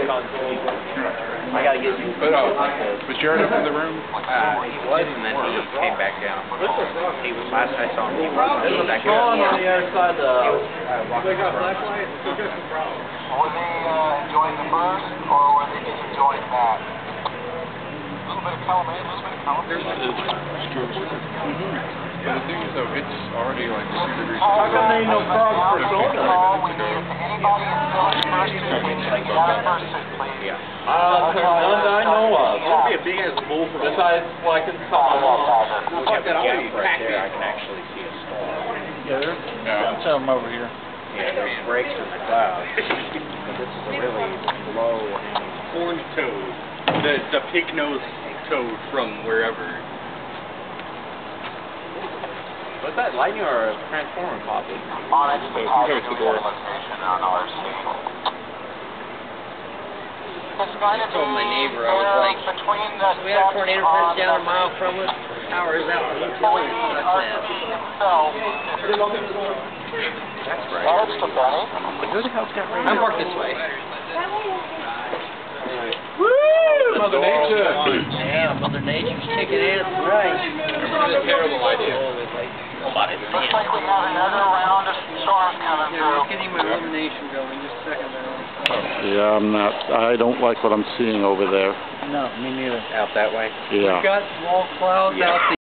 I gotta get you. Was Jared up in the room? He was, and then he came back down. He was last I saw him. He was back on the other side of the. They got flashlights. Were they enjoying the first, or were they just enjoying that? A little bit of column A, a little bit of column B. But the thing is, though, it's already like 2 degrees. How come there ain't no frogs for soda? We need anybody in the village first suit, please. Get out of first suit, please. None that I know of. It'll be a big ass bull for besides what I can tell my mom. Right there, I can actually see a storm. Yeah. Tell them over here. Yeah, there's breaks in the clouds. But this is a really low hanging. Horned toad. The pig-nosed toad from wherever. Was that lightning or a transformer popping? On its location on RC. It's going to be told my neighbor, I was like, between the we had a tornado first down a mile from us. Power is out. He's telling us himself. That's right. That's the Benny. Who the hell's got rain? I'm parked this way. Woo! Mother Nature! Yeah, Mother Nature's kicking ass. Right. That's a terrible idea. Nobody. Looks like we have another round of storms coming through. Getting my illumination going just a second there. Yeah, I don't like what I'm seeing over there. No, me neither. Out that way? Yeah. We've got small clouds out there.